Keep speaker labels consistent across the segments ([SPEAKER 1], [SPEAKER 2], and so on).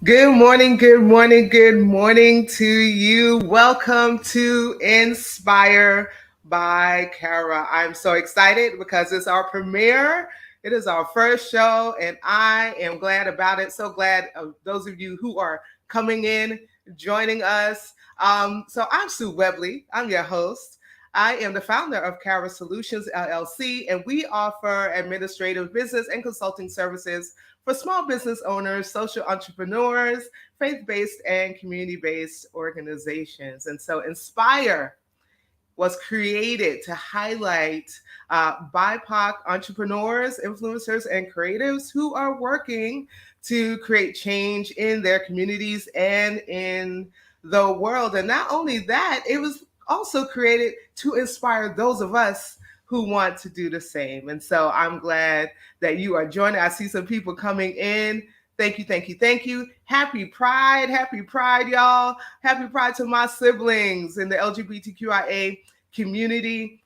[SPEAKER 1] Good morning, good morning, good morning to you. Welcome to Inspire by Kara. I'm so excited because it's our premiere. It is our first show, and I am glad about it. So glad of those of you who are coming in, joining us. So I'm Sue Webley. I'm your host. I am the founder of Kara Solutions LLC, and we offer administrative business and consulting services for small business owners, social entrepreneurs, faith-based and community-based organizations. And so Inspire was created to highlight BIPOC entrepreneurs, influencers, and creatives who are working to create change in their communities and in the world. And not only that, it was also created to inspire those of us who want to do the same. And so I'm glad that you are joining. I see some people coming in. Thank you, thank you, thank you. Happy Pride, y'all. Happy Pride to my siblings in the LGBTQIA community.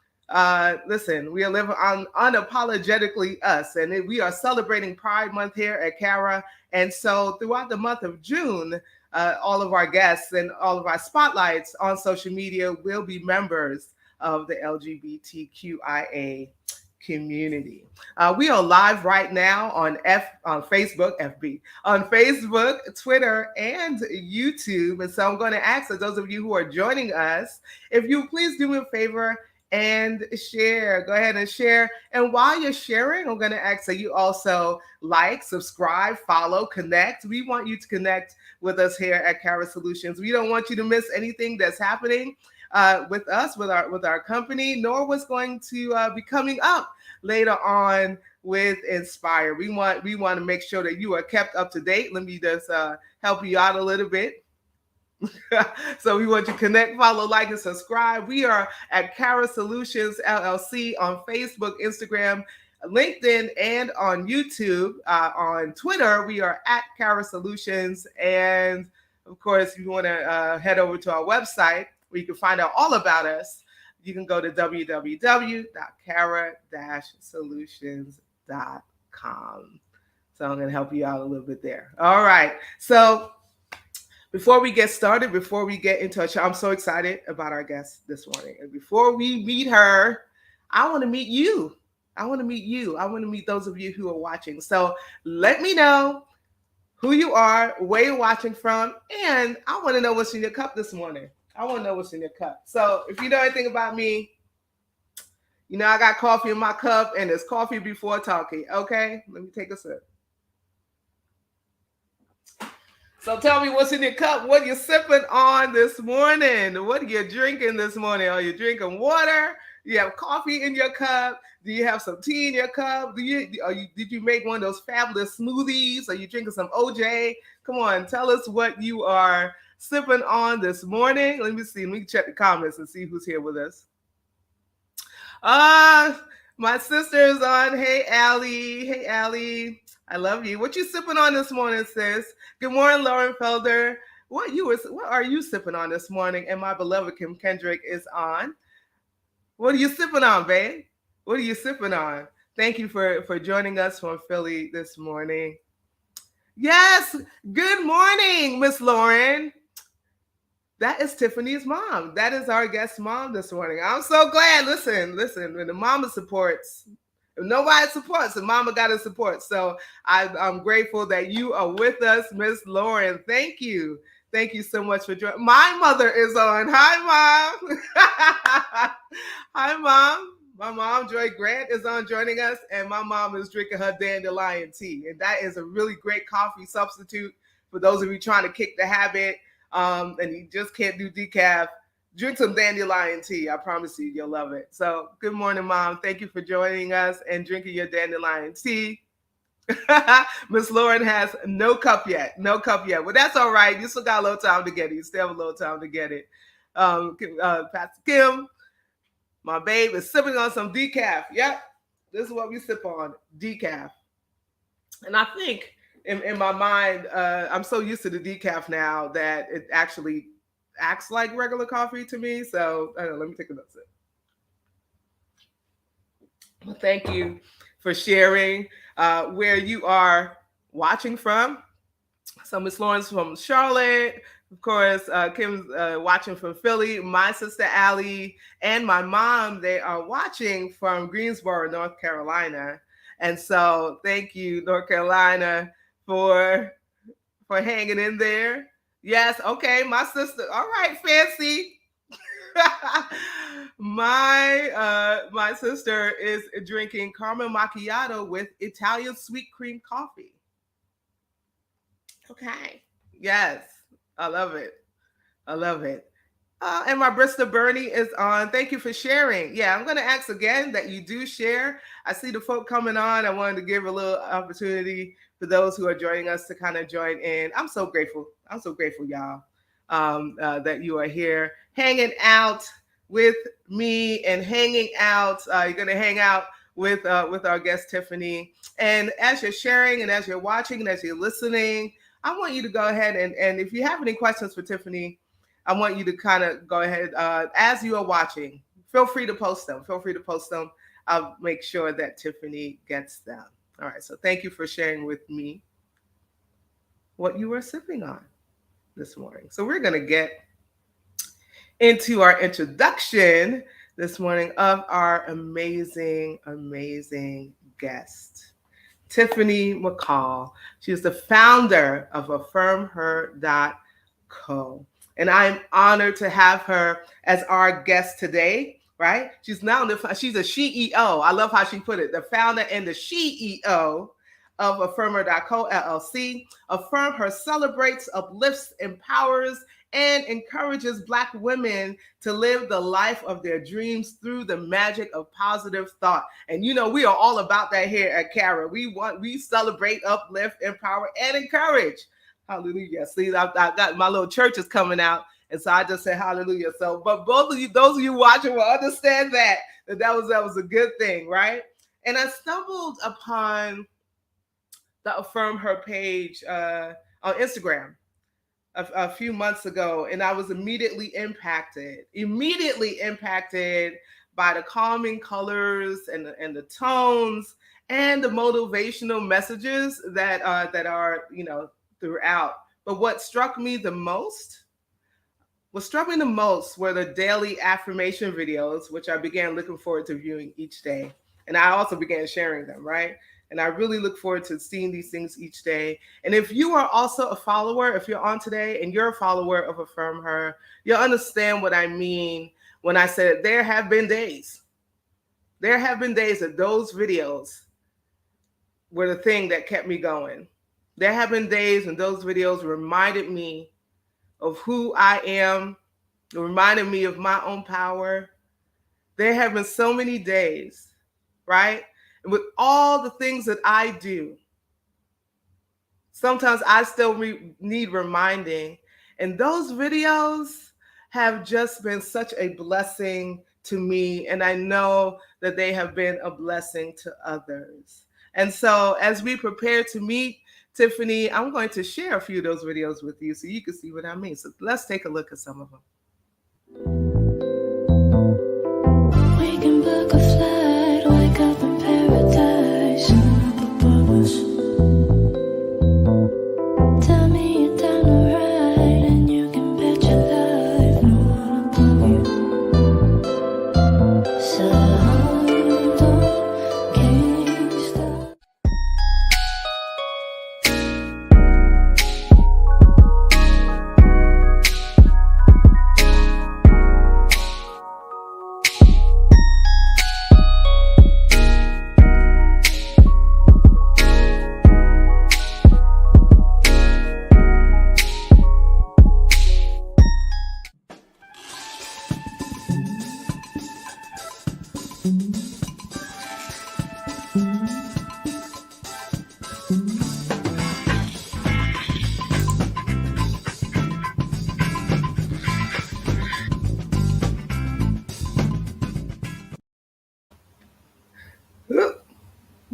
[SPEAKER 1] Listen, we are living on unapologetically us, and we are celebrating Pride Month here at Kara. And so throughout the month of June, all of our guests and all of our spotlights on social media will be members of the LGBTQIA community. We are live right now on Facebook, on Facebook, Twitter, and YouTube. And so I'm going to ask those of you who are joining us, if you please do me a favor and share. Go ahead and share. And while you're sharing, I'm going to ask that you also like, subscribe, follow, connect. We want you to connect with us here at Kara Solutions. We don't want you to miss anything that's happening with us, with our company, nor what's going to be coming up later on with Inspire. We want to make sure that you are kept up to date. Let me just help you out a little bit. So we want you to connect, follow, like, and subscribe. We are at Kara Solutions LLC on Facebook, Instagram, LinkedIn, and on YouTube. On Twitter, we are at Kara Solutions. And of course, if you want to head over to our website where you can find out all about us, you can go to www.kara-solutions.com. So I'm going to help you out a little bit there. All right. So before we get started, before we get into our show, I'm so excited about our guest this morning. And before we meet her, I want to meet you. I want to meet those of you who are watching. So let me know who you are, where you're watching from, and I want to know what's in your cup this morning. I want to know what's in your cup. So if you know anything about me, you know I got coffee in my cup, and there's coffee before talking. Okay, let me take a sip. So tell me what's in your cup. What you sipping on this morning? What are you drinking this morning? Are you drinking water? Do you have coffee in your cup? Do you have some tea in your cup? Did you make one of those fabulous smoothies? Are you drinking some OJ? Come on, tell us what you are sipping on this morning. Let me see. Let me check the comments and see who's here with us. My sister's on. Hey, Allie. Hey, Allie. I love you. What you sipping on this morning, sis? Good morning, Lauren Felder. What are you sipping on this morning? And my beloved Kim Kendrick is on. What are you sipping on, babe? What are you sipping on? Thank you for joining us from Philly this morning. Yes. Good morning, Miss Lauren. That is Tiffany's mom. That is our guest mom this morning. I'm so glad. Listen, when the mama supports, if nobody supports, the mama got to support. So I'm grateful that you are with us, Miss Lauren. Thank you. Thank you so much for joining. My mother is on. Hi, Mom. Hi, Mom. My mom, Joy Grant, is on joining us, and my mom is drinking her dandelion tea. And that is a really great coffee substitute for those of you trying to kick the habit. And you just can't do decaf, drink some dandelion tea. I promise you, you'll love it. So good morning, Mom. Thank you for joining us and drinking your dandelion tea. Miss Lauren has no cup yet. Well, that's all right. You still got a little time to get it. You still have a little time to get it. Pastor Kim, my babe, is sipping on some decaf. Yep, this is what we sip on, decaf. And I think in my mind, I'm so used to the decaf now that it actually acts like regular coffee to me. So I don't know, let me take another sip. Well, thank you for sharing where you are watching from. So Miss Lawrence from Charlotte, of course, Kim's watching from Philly. My sister Allie and my mom, they are watching from Greensboro, North Carolina. And so thank you, North Carolina, for for hanging in there. Yes, okay, my sister. All right, Fancy. My sister is drinking caramel macchiato with Italian sweet cream coffee. Okay. Yes. I love it. I love it. And my Bristol Bernie is on. Thank you for sharing. Yeah, I'm going to ask again that you do share. I see the folk coming on. I wanted to give a little opportunity for those who are joining us to kind of join in. I'm so grateful. I'm so grateful, y'all, that you are here hanging out with me and hanging out. You're going to hang out with our guest Tiffanie. And as you're sharing and as you're watching and as you're listening, I want you to go ahead and if you have any questions for Tiffanie, I want you to kind of go ahead as you are watching. Feel free to post them. Feel free to post them. I'll make sure that Tiffanie gets them. All right. So thank you for sharing with me what you were sipping on this morning. So we're going to get into our introduction this morning of our amazing, amazing guest. Tiffanie McCall. She is the founder of AffirmHer.co. And I'm honored to have her as our guest today, right? She's a CEO. I love how she put it, the founder and the CEO of AffirmHer.co LLC. Affirm Her celebrates, uplifts, empowers, and encourages Black women to live the life of their dreams through the magic of positive thought. And you know, we are all about that here at Cara. We celebrate, uplift, empower, and encourage. Hallelujah. See, I got my little church is coming out. And so I just say hallelujah. So, but both of you, those of you watching will understand that was a good thing, right? And I stumbled upon the Affirm Her page on Instagram a few months ago, and I was immediately impacted by the calming colors and the tones and the motivational messages that are throughout. But what struck me the most were the daily affirmation videos, which I began looking forward to viewing each day, and I also began sharing them, right? And I really look forward to seeing these things each day. And if you are also a follower, if you're on today and you're a follower of Affirm Her, you'll understand what I mean when I said there have been days that those videos were the thing that kept me going. There have been days when those videos reminded me of who I am, reminded me of my own power. There have been so many days, right? And with all the things that I do, sometimes I still need reminding. And those videos have just been such a blessing to me. And I know that they have been a blessing to others. And so as we prepare to meet Tiffanie, I'm going to share a few of those videos with you so you can see what I mean. So let's take a look at some of them. We can book a flight, wake up in paradise, tell me you're down to ride, and you can bet your life no one above you. So don't can't stop.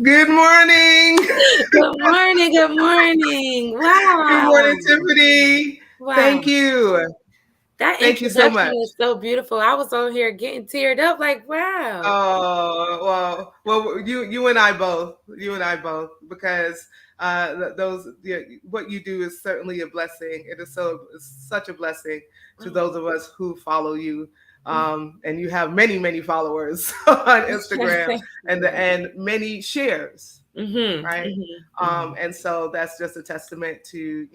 [SPEAKER 1] Good morning.
[SPEAKER 2] Good morning. Good morning. Wow.
[SPEAKER 1] Good morning, Tiffanie.
[SPEAKER 2] Wow.
[SPEAKER 1] Thank you.
[SPEAKER 2] Thank
[SPEAKER 1] you so much.
[SPEAKER 2] is so beautiful. I was on here getting teared up like, wow.
[SPEAKER 1] Oh, well, you and I both, because those what you do is certainly a blessing. It is it's such a blessing to those of us who follow you. And you have many, many followers on Instagram and many shares, right? And so that's just a testament to,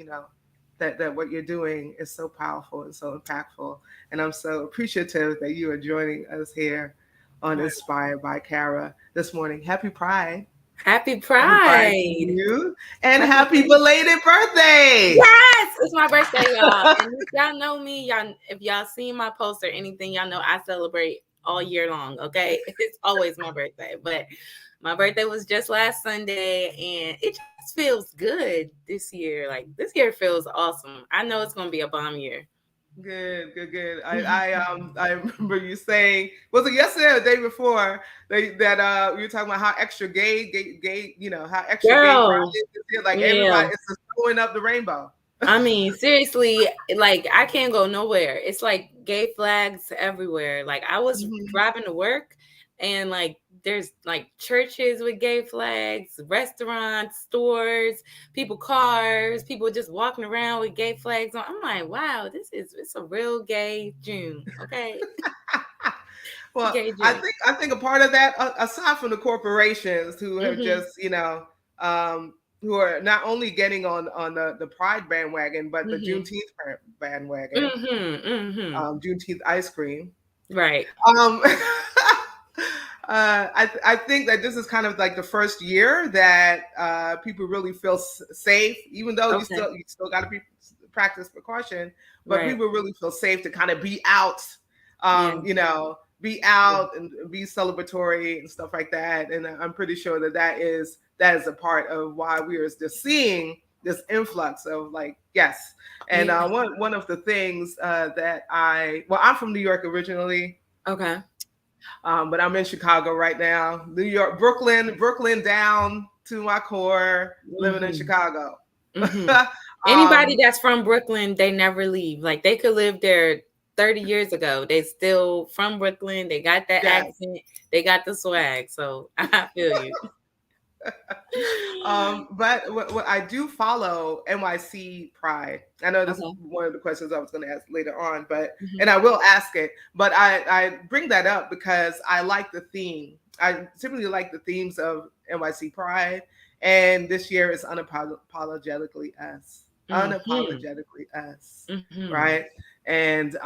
[SPEAKER 1] that what you're doing is so powerful and so impactful. And I'm so appreciative that you are joining us here on Inspired by Kara this morning. Happy Pride.
[SPEAKER 2] Happy
[SPEAKER 1] Happy Pride to
[SPEAKER 2] Pride.
[SPEAKER 1] you. And happy belated birthday.
[SPEAKER 2] Yes, it's my birthday, y'all. And if y'all know me, if y'all seen my post or anything, y'all know I celebrate all year long, okay? It's always my birthday. But my birthday was just last Sunday, and it just feels good this year. Like, this year feels awesome. I know it's going to be a bomb year.
[SPEAKER 1] Good, good, good. I remember you saying, was it yesterday or the day before that you were talking about how extra gay, how extra gay pride
[SPEAKER 2] Girl,
[SPEAKER 1] is this year. Like
[SPEAKER 2] yeah.
[SPEAKER 1] everybody is just throwing up the rainbow.
[SPEAKER 2] I mean, seriously, like I can't go nowhere. It's like gay flags everywhere. Like I was driving to work and like there's like churches with gay flags, restaurants, stores, cars, people just walking around with gay flags on. I'm like, wow, it's a real gay June. Okay.
[SPEAKER 1] Well,
[SPEAKER 2] Gay June.
[SPEAKER 1] I think a part of that, aside from the corporations who have just, who are not only getting on the Pride bandwagon, but the Juneteenth bandwagon, Juneteenth ice cream.
[SPEAKER 2] Right.
[SPEAKER 1] I think that this is kind of like the first year that people really feel safe, even though you still got to practice precaution, but people really feel safe to kind of be out, be out and be celebratory and stuff like that. And I'm pretty sure that is a part of why we are just seeing this influx of like, yes. And one of the things that I'm from New York originally.
[SPEAKER 2] Okay.
[SPEAKER 1] But I'm in Chicago right now. New York, Brooklyn down to my core, living in Chicago.
[SPEAKER 2] Anybody that's from Brooklyn, they never leave. Like they could live there 30 years ago. They still from Brooklyn. They got that accent. They got the swag. So I feel you.
[SPEAKER 1] But what I do follow NYC Pride. I know this is one of the questions I was going to ask later on, but and I will ask it. But I bring that up because I like the theme. I typically like the themes of NYC Pride, and this year is unapologetically us. Unapologetically us, right? And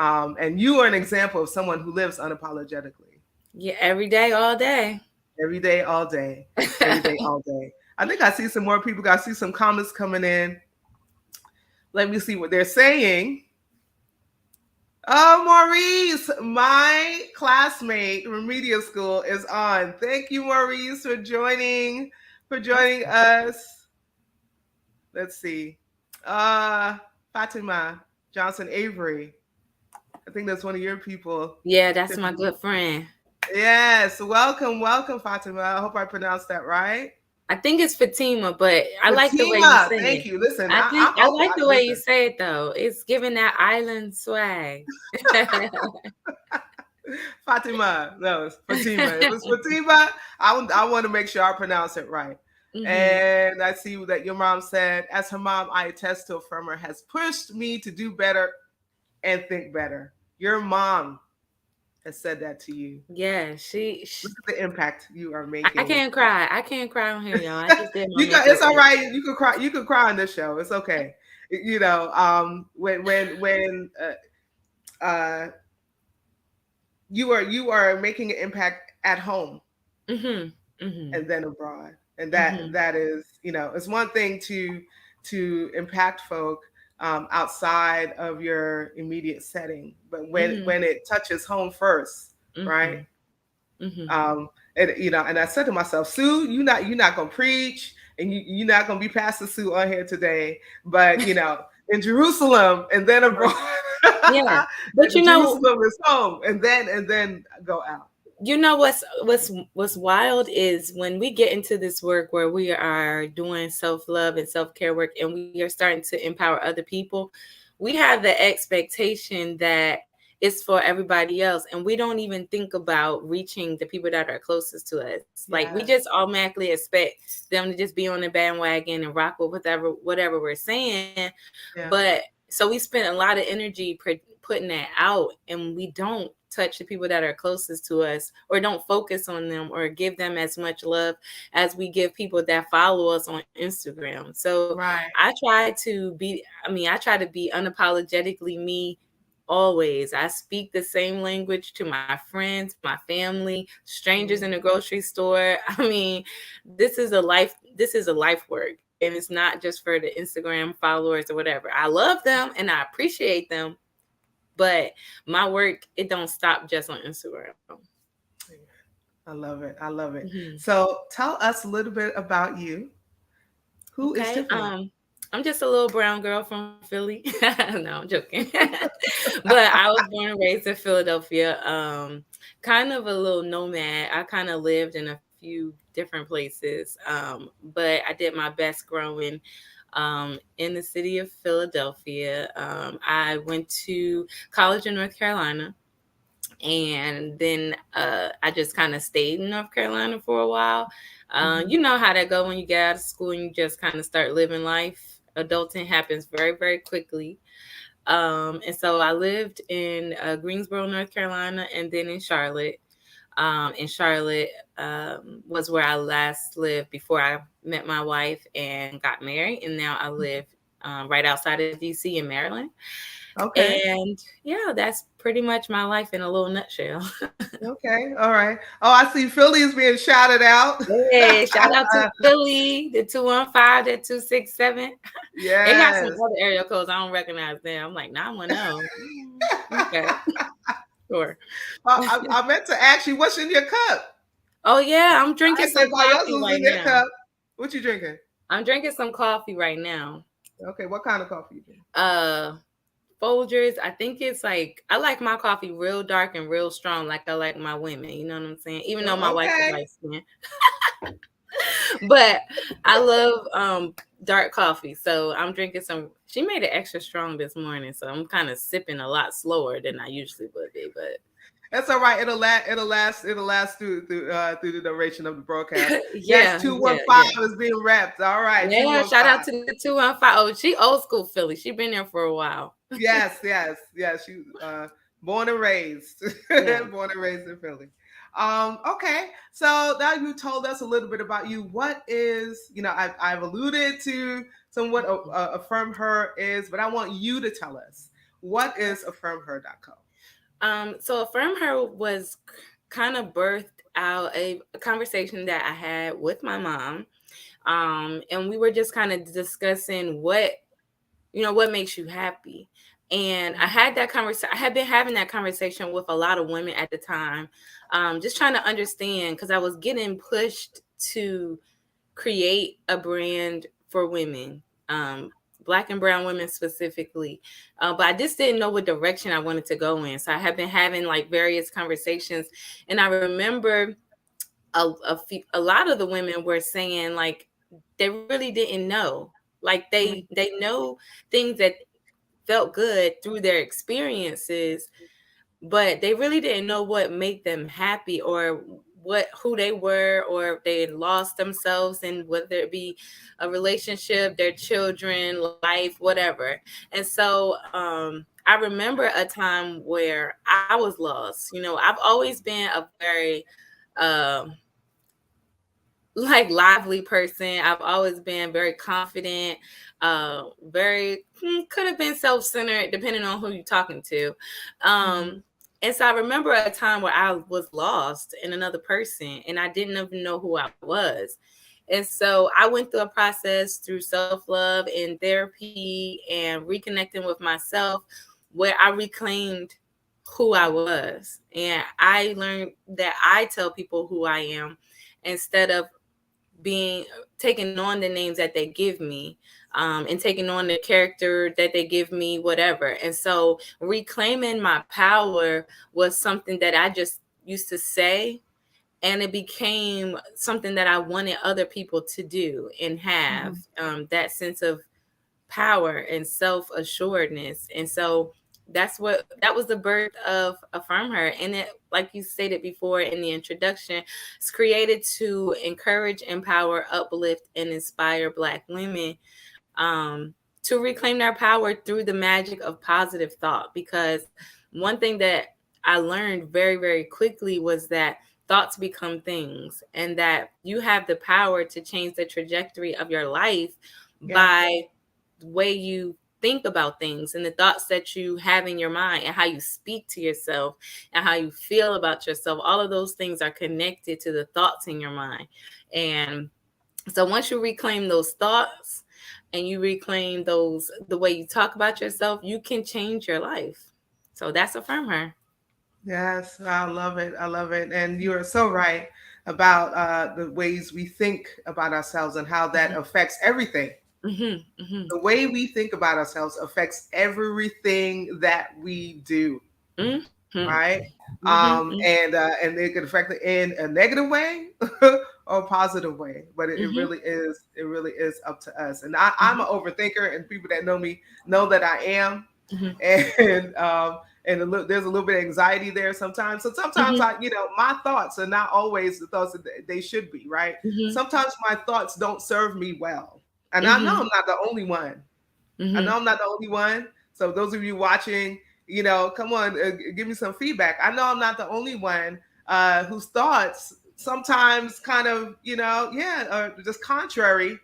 [SPEAKER 1] you are an example of someone who lives unapologetically.
[SPEAKER 2] Yeah, every day, all day.
[SPEAKER 1] Every day, all day. Every day, all day. I think I see some more people. I see some comments coming in. Let me see what they're saying. Oh, Maurice, my classmate from media school is on. Thank you, Maurice, for joining us. Let's see. Fatima Johnson Avery. I think that's one of your people.
[SPEAKER 2] Yeah, that's my good friend.
[SPEAKER 1] Yes, welcome, Fatima. I hope I pronounced that right.
[SPEAKER 2] I think it's Fatima, but I like the way you say it.
[SPEAKER 1] Thank you. Listen,
[SPEAKER 2] I like the way you say it though. It's giving that island swag.
[SPEAKER 1] Fatima, no, it's Fatima. If it's Fatima, I want to make sure I pronounce it right. And I see that your mom said, as her mom, I attest to affirm her has pushed me to do better and think better. Your mom has said that to you.
[SPEAKER 2] Yeah,
[SPEAKER 1] look at the impact you are making.
[SPEAKER 2] I can't cry on here, y'all. I just did my
[SPEAKER 1] it's all right. You can cry. You can cry on this show. It's okay. When you are making an impact at home and then abroad, and that is it's one thing to impact folk outside of your immediate setting, but when it touches home first, right? And I said to myself, Sue, you're not gonna preach, and you're not gonna be Pastor Sue on here today, but in Jerusalem and then abroad.
[SPEAKER 2] Yeah, but
[SPEAKER 1] Jerusalem is home, and then go out.
[SPEAKER 2] You know what's wild is when we get into this work where we are doing self-love and self-care work, and we are starting to empower other people, we have the expectation that it's for everybody else. And we don't even think about reaching the people that are closest to us. Like we just
[SPEAKER 1] Yes.
[SPEAKER 2] automatically expect them to just be on the bandwagon and rock with whatever we're saying.
[SPEAKER 1] Yeah.
[SPEAKER 2] But so we spend a lot of energy putting that out, and we don't touch the people that are closest to us, or don't focus on them, or give them as much love as we give people that follow us on Instagram. So
[SPEAKER 1] Right.
[SPEAKER 2] I try to be unapologetically me always. I speak the same language to my friends, my family, strangers in the grocery store. This is a life work, and it's not just for the Instagram followers or whatever. I love them and I appreciate them, but my work, it don't stop just on Instagram.
[SPEAKER 1] I love it. I love it.
[SPEAKER 2] Mhm.
[SPEAKER 1] So tell us a little bit about you. Who is
[SPEAKER 2] Okay.
[SPEAKER 1] Tiffanie?
[SPEAKER 2] I'm just a little brown girl from Philly. No, I'm joking. But I was born and raised in Philadelphia. Kind of a little nomad. I kind of lived in a few different places. But I did my best growing in the city of Philadelphia. I went to college in North Carolina, and then I just kind of stayed in North Carolina for a while.
[SPEAKER 1] Hmm.
[SPEAKER 2] You know how that go when you get out of school and you just kind of start living life. Adulting happens very, very quickly. And so I lived in Greensboro, North Carolina, and then in Charlotte. In Charlotte was where I last lived before I met my wife and got married. And now I live right outside of DC in Maryland.
[SPEAKER 1] Okay.
[SPEAKER 2] And yeah, that's pretty much my life in a little nutshell.
[SPEAKER 1] Okay. All right. Oh, I see Philly is being shouted out.
[SPEAKER 2] Hey, shout out to Philly, the 215, the 267. They got some
[SPEAKER 1] Yes.
[SPEAKER 2] other area codes I don't recognize them. I'm like 910. Okay, sure.
[SPEAKER 1] I meant to ask you what's in your cup.
[SPEAKER 2] Oh yeah, I'm drinking
[SPEAKER 1] I said
[SPEAKER 2] some
[SPEAKER 1] everybody else
[SPEAKER 2] coffee
[SPEAKER 1] was
[SPEAKER 2] right
[SPEAKER 1] in their
[SPEAKER 2] now.
[SPEAKER 1] cup. What you drinking?
[SPEAKER 2] I'm drinking some coffee right now.
[SPEAKER 1] Okay. What kind of coffee you drink?
[SPEAKER 2] Uh Folgers. I think it's like I like my coffee real dark and real strong, like I like my women. You know what I'm saying? Even though my
[SPEAKER 1] Oh,
[SPEAKER 2] wife is
[SPEAKER 1] okay.
[SPEAKER 2] light skinned. But I love dark coffee. So I'm drinking some. She made it extra strong this morning, so I'm kind of sipping a lot slower than I usually would be. But
[SPEAKER 1] That's all right. It'll last. It'll last. It'll last through the duration of the broadcast. Yes,
[SPEAKER 2] yeah,
[SPEAKER 1] two one
[SPEAKER 2] yeah,
[SPEAKER 1] five
[SPEAKER 2] yeah.
[SPEAKER 1] is being wrapped. All right, two
[SPEAKER 2] Yeah,
[SPEAKER 1] one
[SPEAKER 2] shout out
[SPEAKER 1] five.
[SPEAKER 2] to the 215. Oh, she old school Philly. She been there for a while.
[SPEAKER 1] Yes, yes, yes. She born and raised,
[SPEAKER 2] Yeah.
[SPEAKER 1] born and raised in Philly. Okay, so now you told us a little bit about you. What is, I've alluded to somewhat Affirm Her is, but I want you to tell us what is affirmher.co.
[SPEAKER 2] So Affirm Her was kind of birthed out a conversation that I had with my mom. And we were just kind of discussing what makes you happy. And I had been having that conversation with a lot of women at the time, just trying to understand, because I was getting pushed to create a brand for women, black and brown women specifically. But I just didn't know what direction I wanted to go in. So I have been having like various conversations. And I remember a lot of the women were saying like they really didn't know. Like they know things that felt good through their experiences, but they really didn't know what made them happy, or who they were, or if they had lost themselves in, whether it be a relationship, their children, life, whatever. And so I remember a time where I was lost. I've always been a very um like lively person. I've always been very confident, very could have been self-centered depending on who you're talking to.
[SPEAKER 1] Mm-hmm.
[SPEAKER 2] And so I remember a time where I was lost in another person and I didn't even know who I was. And so I went through a process through self-love and therapy and reconnecting with myself, where I reclaimed who I was. And I learned that I tell people who I am instead of being taking on the names that they give me, and taking on the character that they give me, whatever. And so reclaiming my power was something that I just used to say, and it became something that I wanted other people to do and have,
[SPEAKER 1] Mm-hmm.
[SPEAKER 2] that sense of power and self assuredness. And so that was the birth of Affirm Her. And it, like you stated before in the introduction, it's created to encourage, empower, uplift, and inspire Black women um, to reclaim their power through the magic of positive thought. Because one thing that I learned very, very quickly was that thoughts become things, and that you have the power to change the trajectory of your life
[SPEAKER 1] Yeah.
[SPEAKER 2] by the way you think about things and the thoughts that you have in your mind and how you speak to yourself and how you feel about yourself. All of those things are connected to the thoughts in your mind. And so once you reclaim those thoughts and you reclaim those the way you talk about yourself, you can change your life. So that's Affirm Her.
[SPEAKER 1] Yes, I love it. I love it. And you are so right about the ways we think about ourselves and how that affects everything.
[SPEAKER 2] Mhm. Mhm.
[SPEAKER 1] The way we think about ourselves affects everything that we do,
[SPEAKER 2] Mhm.
[SPEAKER 1] right?
[SPEAKER 2] Mhm. Mhm.
[SPEAKER 1] And it can affect it in a negative way or a positive way. But
[SPEAKER 2] Mhm.
[SPEAKER 1] it really is up to us. And I'm
[SPEAKER 2] Mhm.
[SPEAKER 1] an overthinker, and people that know me know that I am.
[SPEAKER 2] Mhm.
[SPEAKER 1] And there's a little bit of anxiety there sometimes. So sometimes
[SPEAKER 2] Mhm.
[SPEAKER 1] my thoughts are not always the thoughts that they should be, right?
[SPEAKER 2] Mhm.
[SPEAKER 1] Sometimes my thoughts don't serve me well, and I know
[SPEAKER 2] Mhm.
[SPEAKER 1] I'm not the only one. I
[SPEAKER 2] Mhm.
[SPEAKER 1] know I'm not the only one. So those of you watching, come on, give me some feedback. I know I'm not the only one whose thoughts sometimes kind of, yeah, are just contrary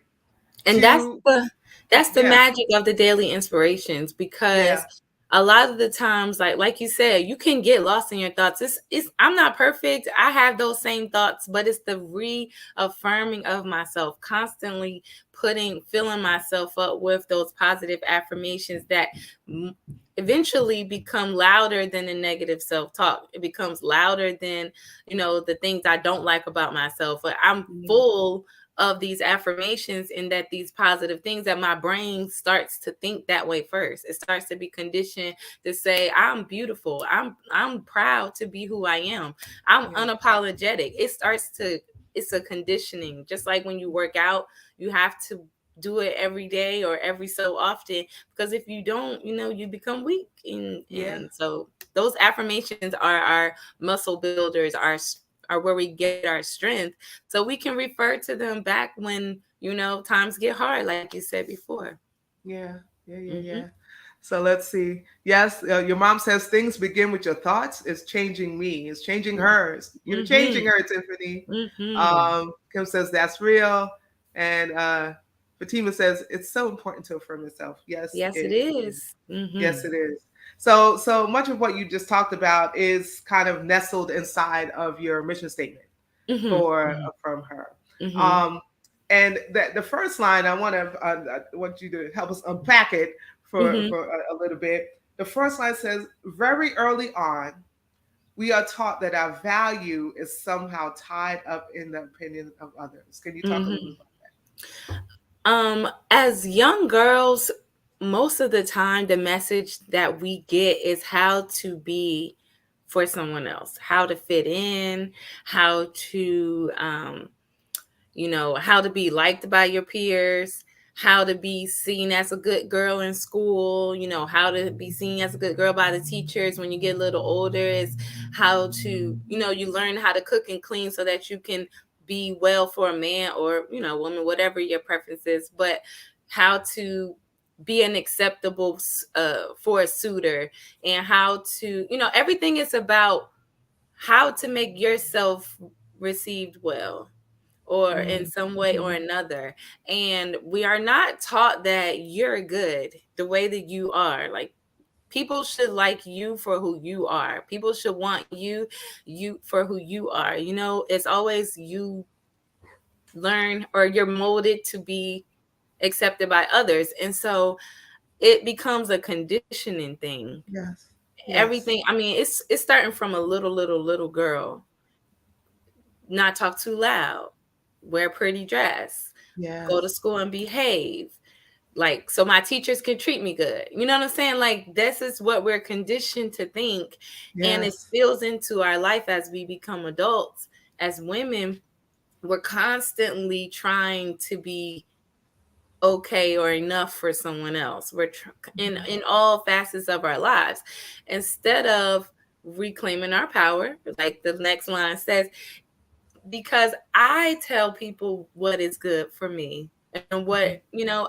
[SPEAKER 2] And
[SPEAKER 1] to,
[SPEAKER 2] that's the
[SPEAKER 1] yeah,
[SPEAKER 2] magic of the daily inspirations, because
[SPEAKER 1] yeah,
[SPEAKER 2] a lot of the times, like you said, you can get lost in your thoughts. It's I'm not perfect. I have those same thoughts, but it's the reaffirming of myself, constantly filling myself up with those positive affirmations that m- eventually become louder than the negative self-talk. It becomes louder than, the things I don't like about myself. But I'm
[SPEAKER 1] mhm,
[SPEAKER 2] full of these affirmations and that these positive things, that my brain starts to think that way first. It starts to be conditioned to say I'm beautiful. I'm proud to be who I am. I'm
[SPEAKER 1] yeah,
[SPEAKER 2] unapologetic. It's a conditioning. Just like when you work out, you have to do it every day or every so often, because if you don't, you become weak. and
[SPEAKER 1] yeah,
[SPEAKER 2] and so those affirmations are our muscle builders, are where we get our strength, so we can refer to them back when, times get hard, like you said before.
[SPEAKER 1] yeah, yeah, yeah,
[SPEAKER 2] Mhm.
[SPEAKER 1] yeah. So let's see. Yes, your mom says things begin with your thoughts. It's changing me. It's changing hers. You're changing
[SPEAKER 2] Mhm.
[SPEAKER 1] her, Tiffany.
[SPEAKER 2] Mhm.
[SPEAKER 1] Kim says that's real, and Fatima says it's so important to affirm yourself. Yes,
[SPEAKER 2] Yes, it
[SPEAKER 1] it is.
[SPEAKER 2] is.
[SPEAKER 1] Yes,
[SPEAKER 2] Mhm.
[SPEAKER 1] it is. So much of what you just talked about is kind of nestled inside of your mission statement
[SPEAKER 2] Mhm.
[SPEAKER 1] for
[SPEAKER 2] Mhm.
[SPEAKER 1] From Her.
[SPEAKER 2] Mhm.
[SPEAKER 1] Um, and the first line, I want you to help us unpack it
[SPEAKER 2] Mhm.
[SPEAKER 1] for a little bit. The first line says, "Very early on, we are taught that our value is somehow tied up in the opinion of others." Can you talk a little bit
[SPEAKER 2] Mhm.
[SPEAKER 1] about
[SPEAKER 2] As young girls, most of the time, the message that we get is how to be for someone else, how to fit in, how to, how to be liked by your peers, how to be seen as a good girl in school, how to be seen as a good girl by the teachers when you get a little older, is how to, you learn how to cook and clean so that you can be well for a man or, woman, whatever your preference is, but how to be an acceptable for a suitor, and how to, everything is about how to make yourself received well or in
[SPEAKER 1] that?
[SPEAKER 2] some way or another. And we are not taught that you're good the way that you are. Like, people should like you for who you are. People should want you for who you are. It's always you learn, or you're molded to be accepted by others. And so it becomes a conditioning thing.
[SPEAKER 1] Yes,
[SPEAKER 2] Everything,
[SPEAKER 1] yes,
[SPEAKER 2] I mean, it's starting from a little girl. Not talk too loud, wear a pretty dress, go to
[SPEAKER 1] yes,
[SPEAKER 2] school and behave, like, so my teachers can treat me good. You know what I'm saying? Like, this is what we're conditioned to think, and it
[SPEAKER 1] yes,
[SPEAKER 2] spills into our life as we become adults. As women, we're constantly trying to be okay or enough for someone else. In all facets of our lives, instead of reclaiming our power, like the next line says, because I tell people what is good for me and what,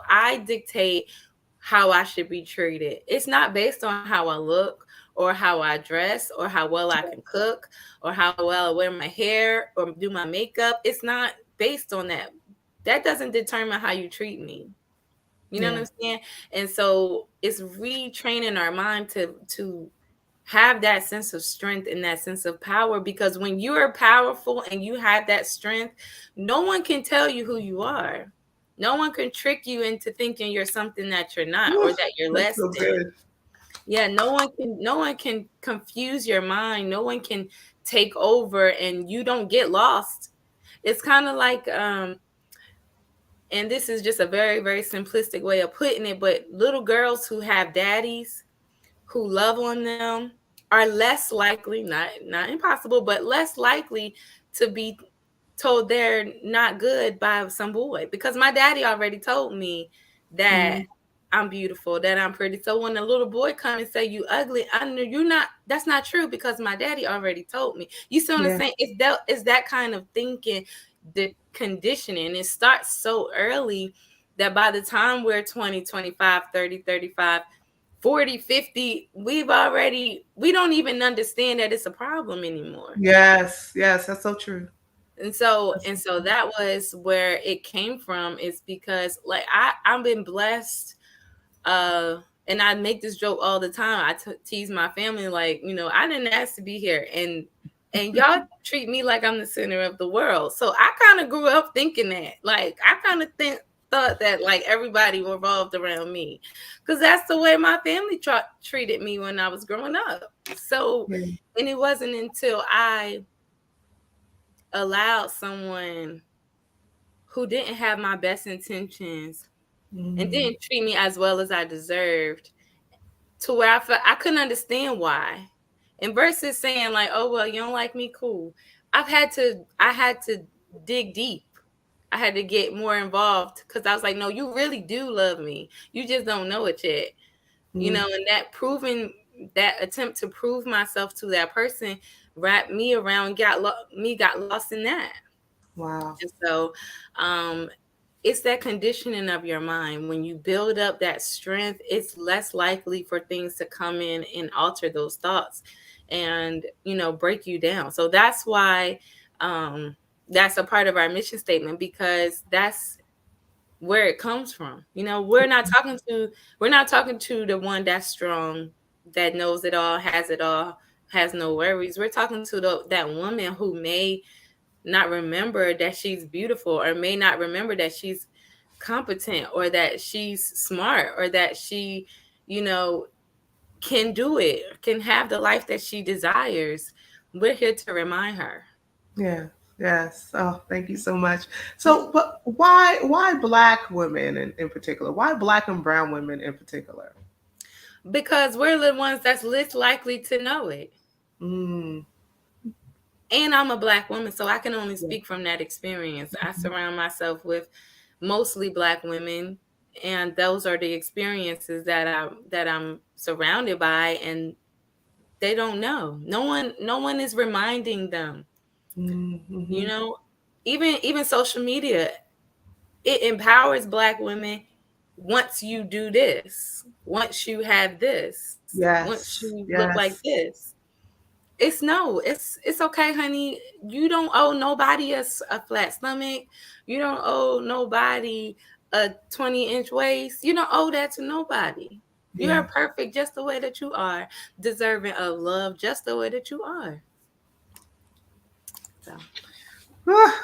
[SPEAKER 2] I dictate how I should be treated. It's not based on how I look or how I dress or how well I can cook or how well I wear my hair or do my makeup. It's not based on that. That doesn't determine how you treat me. You know what
[SPEAKER 1] Yeah.
[SPEAKER 2] I'm saying? And so it's retraining our mind to have that sense of strength and that sense of power, because when you are powerful and you have that strength, no one can tell you who you are. No one can trick you into thinking you're something that you're not or
[SPEAKER 1] Whew,
[SPEAKER 2] that you're
[SPEAKER 1] that's
[SPEAKER 2] less
[SPEAKER 1] so
[SPEAKER 2] than.
[SPEAKER 1] good.
[SPEAKER 2] Yeah, no one can confuse your mind. No one can take over and you don't get lost. It's kind of like and this is just a very very simplistic way of putting it, but little girls who have daddies who love on them are less likely, not impossible, but less likely to be told they're not good by some boy, because my daddy already told me that
[SPEAKER 1] Mm,
[SPEAKER 2] I'm beautiful, that I'm pretty. So when a little boy come and say you ugly, I know you're not. That's not true because my daddy already told me. You see what I'm
[SPEAKER 1] yeah.
[SPEAKER 2] saying? It's that kind of thinking, the conditioning. It starts so early that by the time we're 20, 25, 30, 35, 40, 50, we don't even understand that it's a problem anymore.
[SPEAKER 1] Yes. Yes. That's so true.
[SPEAKER 2] And so that was where it came from, is because like I've been blessed, uh and I make this joke all the time. Tease my family, like, I didn't ask to be here, and y'all treat me like I'm the center of the world. So I kind of grew up thinking that, like, I kind of thought that like everybody revolved around me, because that's the way my family treated me when I was growing up. So,
[SPEAKER 1] Yeah.
[SPEAKER 2] and it wasn't until I allowed someone who didn't have my best intentions and
[SPEAKER 1] Mm,
[SPEAKER 2] didn't treat me as well as I deserved, to where I felt I couldn't understand why. And versus saying like, "Oh well, you don't like me, cool." I had to dig deep. I had to get more involved because I was like, "No, you really do love me. You just don't know it yet."
[SPEAKER 1] mm,
[SPEAKER 2] And that attempt to prove myself to that person wrapped me around, got lost in that.
[SPEAKER 1] wow.
[SPEAKER 2] And so, um, it's that conditioning of your mind. When you build up that strength, it's less likely for things to come in and alter those thoughts and, break you down. So that's why, um, that's a part of our mission statement, because that's where it comes from. We're not talking to the one that's strong, that knows it all, has no worries. We're talking to that woman who may not remember that she's beautiful, or may not remember that she's competent, or that she's smart, or that she, you know, can do it, can have the life that she desires. We're here to remind her.
[SPEAKER 1] Yeah. Yes. Oh, thank you so much. So, but why black women in particular? Why black and brown women in particular?
[SPEAKER 2] Because we're the ones that's least likely to know it.
[SPEAKER 1] Mm,
[SPEAKER 2] And I'm a black woman, so I can only
[SPEAKER 1] yeah.
[SPEAKER 2] speak from that experience. I surround myself with mostly black women, and those are the experiences that I'm surrounded by, and they don't know. No one is reminding them.
[SPEAKER 1] Mm,
[SPEAKER 2] You
[SPEAKER 1] mm-hmm.
[SPEAKER 2] know, even social media, it empowers black women. Once you do this, once you have this, once you
[SPEAKER 1] Yes.
[SPEAKER 2] look like
[SPEAKER 1] Yes.
[SPEAKER 2] this, it's okay, honey. You don't owe nobody a flat stomach. You don't owe nobody a 20-inch waist. You don't owe that to nobody. You
[SPEAKER 1] Yeah.
[SPEAKER 2] are perfect just the way that you are, deserving of love just the way that you are. So,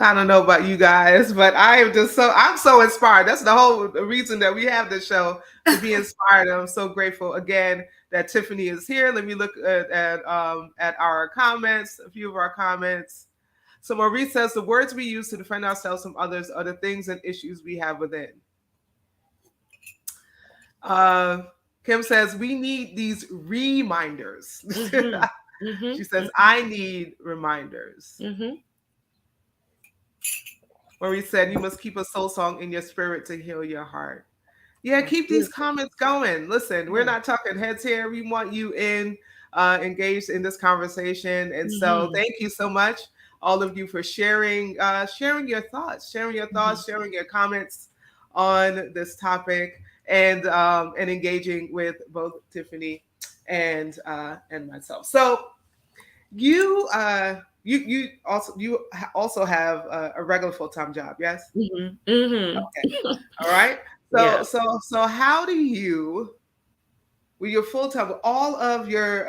[SPEAKER 1] I don't know about you guys, but I'm so inspired. That's the whole reason that we have this show, to be inspired. I'm so grateful again that Tiffany is here. Let me look at our comments, a few of our comments. So Maurice says the words we use to defend ourselves from others are the things and issues we have within. Uh, Kim says we need these reminders.
[SPEAKER 2] mhm, mhm,
[SPEAKER 1] She says I need reminders.
[SPEAKER 2] mhm.
[SPEAKER 1] where we said you must keep a soul song in your spirit to heal your heart. Yeah,
[SPEAKER 2] That's
[SPEAKER 1] keep these
[SPEAKER 2] beautiful.
[SPEAKER 1] comments going. Listen, we're
[SPEAKER 2] Yeah.
[SPEAKER 1] not talking heads here. We want you engaged in this conversation. And so
[SPEAKER 2] Mhm.
[SPEAKER 1] thank you so much, all of you, for sharing your thoughts,
[SPEAKER 2] Mhm.
[SPEAKER 1] sharing your comments on this topic, and engaging with both Tiffany and myself. So you also have a regular full time job, yes?
[SPEAKER 2] Mhm. Mhm.
[SPEAKER 1] Okay. All right. So
[SPEAKER 2] Yeah.
[SPEAKER 1] so so how do you, with your full time, with all of your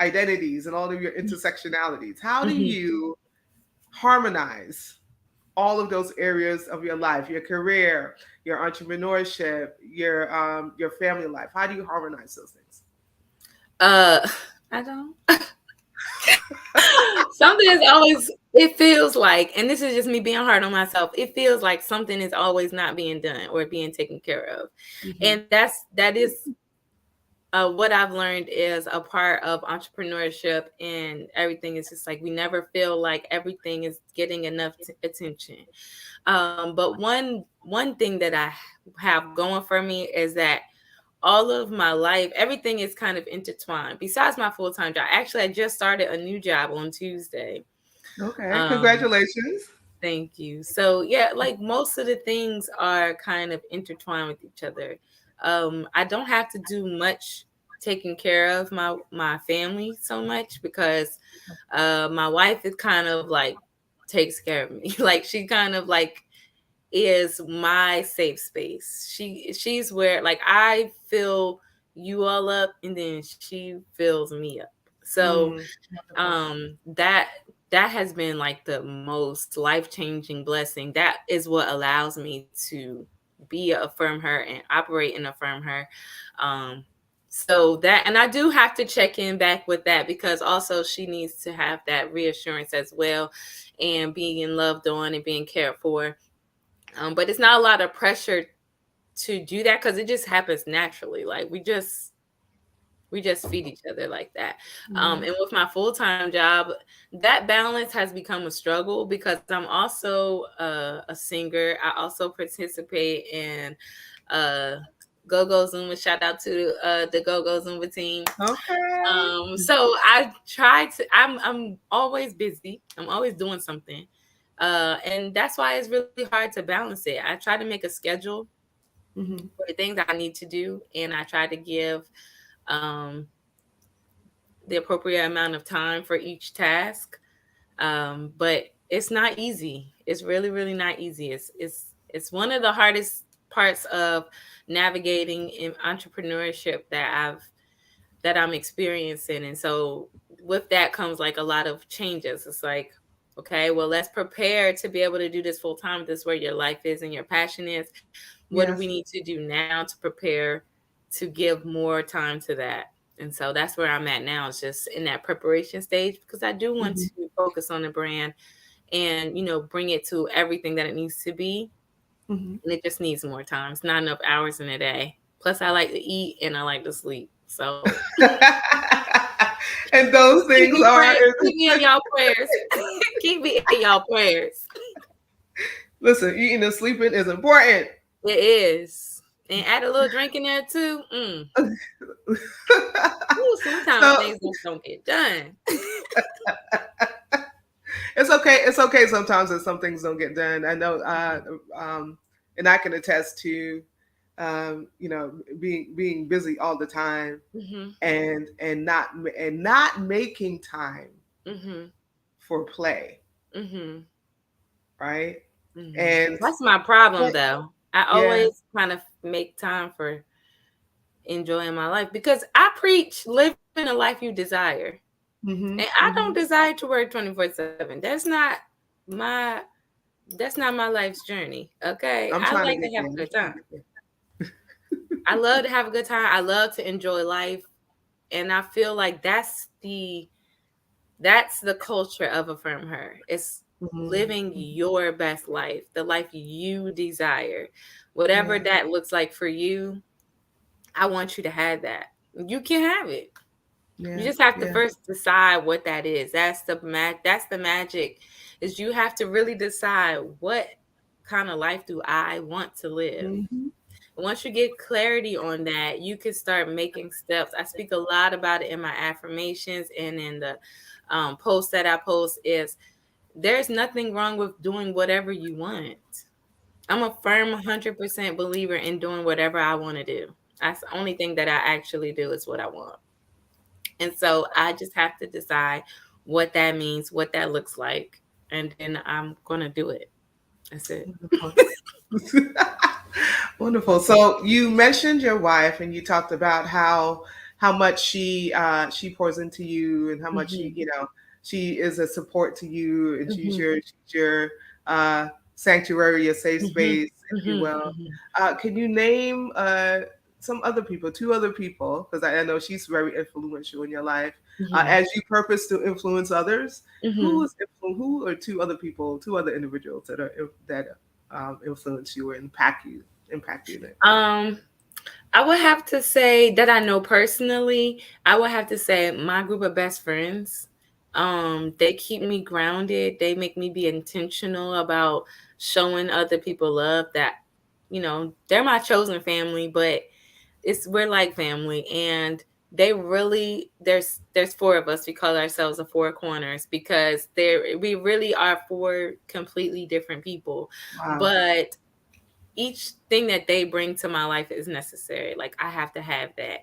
[SPEAKER 1] identities and all of your intersectionalities, how do
[SPEAKER 2] Mhm.
[SPEAKER 1] you harmonize all of those areas of your life, your career, your entrepreneurship, your family life? How do you harmonize those things?
[SPEAKER 2] Uh, I don't. Something is always. It feels like, and this is just me being hard on myself. It feels like something is always not being done or being taken care of,
[SPEAKER 1] Hmm.
[SPEAKER 2] and that is what I've learned is a part of entrepreneurship, and everything is just like we never feel like everything is getting enough attention. But one thing that I have going for me is that all of my life, everything is kind of intertwined. Besides my full time job, actually, I just started a new job on Tuesday.
[SPEAKER 1] Okay.
[SPEAKER 2] Um,
[SPEAKER 1] Congratulations.
[SPEAKER 2] Thank you. So yeah, like most of the things are kind of intertwined with each other. I don't have to do much taking care of my family so much because my wife is kind of like takes care of me. Like she kind of like is my safe space. She's where like I fill you all up and then she fills me up. So
[SPEAKER 1] Wonderful.
[SPEAKER 2] that that has been like the most life-changing blessing. That is what allows me to be affirm her and operate and affirm her. um so that, and I do have to check in back with that because also she needs to have that reassurance as well, and being loved on and being cared for. But it's not a lot of pressure to do that because it just happens naturally. Like we just feed each other like that.
[SPEAKER 1] Mhm.
[SPEAKER 2] And with my full-time job, that balance has become a struggle because I'm also a singer. I also participate in uh Go-Go Zumba. Shout out to the Go-Go Zumba team.
[SPEAKER 1] Okay.
[SPEAKER 2] So I try to. I'm always busy. I'm always doing something, and that's why it's really hard to balance it. I try to make a schedule
[SPEAKER 1] Mhm.
[SPEAKER 2] for the things I need to do, and I try to give um, the appropriate amount of time for each task. But it's not easy. It's really, really not easy. It's one of the hardest parts of navigating in entrepreneurship that I'm experiencing. And so with that comes like a lot of changes. It's like, okay, well, let's prepare to be able to do this full time. This is where your life is and your passion is. What do we
[SPEAKER 1] Yes.
[SPEAKER 2] need to do now to prepare to give more time to that? And so that's where I'm at now. It's just in that preparation stage because I do want
[SPEAKER 1] Mhm.
[SPEAKER 2] to focus on the brand and, bring it to everything that it needs to be.
[SPEAKER 1] Mhm.
[SPEAKER 2] And it just needs more time. It's not enough hours in a day. Plus, I like to eat and I like to sleep. So
[SPEAKER 1] And those
[SPEAKER 2] just keep
[SPEAKER 1] things
[SPEAKER 2] me
[SPEAKER 1] are,
[SPEAKER 2] keep me in y'all prayers. Keep me in y'all prayers.
[SPEAKER 1] listen, eating and sleeping is important.
[SPEAKER 2] It is. And add a little drink in there too. Ooh, sometimes
[SPEAKER 1] So
[SPEAKER 2] things just don't get done.
[SPEAKER 1] it's okay. It's okay sometimes that some things don't get done. I know, um, and I can attest to, being busy all the time
[SPEAKER 2] Mhm.
[SPEAKER 1] and not making time
[SPEAKER 2] Mhm.
[SPEAKER 1] for play,
[SPEAKER 2] Mhm.
[SPEAKER 1] right?
[SPEAKER 2] Mhm.
[SPEAKER 1] And
[SPEAKER 2] That's my problem though. I
[SPEAKER 1] yeah.
[SPEAKER 2] always kind of make time for enjoying my life because I preach living a life you desire. And
[SPEAKER 1] Hmm.
[SPEAKER 2] I don't
[SPEAKER 1] Hmm.
[SPEAKER 2] desire to work 24/7. That's not my life's journey. Okay?
[SPEAKER 1] I'm
[SPEAKER 2] I
[SPEAKER 1] trying to
[SPEAKER 2] like
[SPEAKER 1] get
[SPEAKER 2] to have
[SPEAKER 1] there.
[SPEAKER 2] a
[SPEAKER 1] I'm
[SPEAKER 2] good
[SPEAKER 1] trying
[SPEAKER 2] time.
[SPEAKER 1] to get
[SPEAKER 2] I love to have a good time. I love to enjoy life, and I feel like that's the culture of Affirm Her. It's
[SPEAKER 1] there. Hmm.
[SPEAKER 2] living your best life, the life you desire. Whatever
[SPEAKER 1] Yeah.
[SPEAKER 2] that looks like for you, I want you to have that. You can have it. You
[SPEAKER 1] Yeah.
[SPEAKER 2] just have to
[SPEAKER 1] Yeah.
[SPEAKER 2] first decide what that is. That's the magic. is you have to really decide what kind of life do I want to live.
[SPEAKER 1] Mhm.
[SPEAKER 2] Once you get clarity on that, you can start making steps. I speak a lot about it in my affirmations and in the posts that I post. Is there's nothing wrong with doing whatever you want. I'm a firm 100% believer in doing whatever I want to do. That's the only thing that I actually do is what I want. And so I just have to decide what that means, what that looks like, and then I'm going to do it. That's it.
[SPEAKER 1] Wonderful. Wonderful. So you mentioned your wife, and you talked about how much she pours into you, and how much
[SPEAKER 2] Mhm.
[SPEAKER 1] she is a support to you, and
[SPEAKER 2] Mhm.
[SPEAKER 1] she's your uh, sanctuary, a safe
[SPEAKER 2] Mhm.
[SPEAKER 1] space, if you
[SPEAKER 2] Mhm.
[SPEAKER 1] will.
[SPEAKER 2] Mhm.
[SPEAKER 1] Can you name some other people, two other people, because I know she's very influential in your life.
[SPEAKER 2] Mhm.
[SPEAKER 1] As you purpose to influence others,
[SPEAKER 2] Mhm.
[SPEAKER 1] who are two other people, two other individuals that influence you or impact you in that way?
[SPEAKER 2] Um, I would have to say that I know personally. I would have to say my group of best friends. They keep me grounded. They make me be intentional about showing other people love. That they're my chosen family, but we're like family, and they really there's four of us. We call ourselves the four corners because we really are four completely different people,
[SPEAKER 1] Wow.
[SPEAKER 2] but each thing that they bring to my life is necessary. Like I have to have that.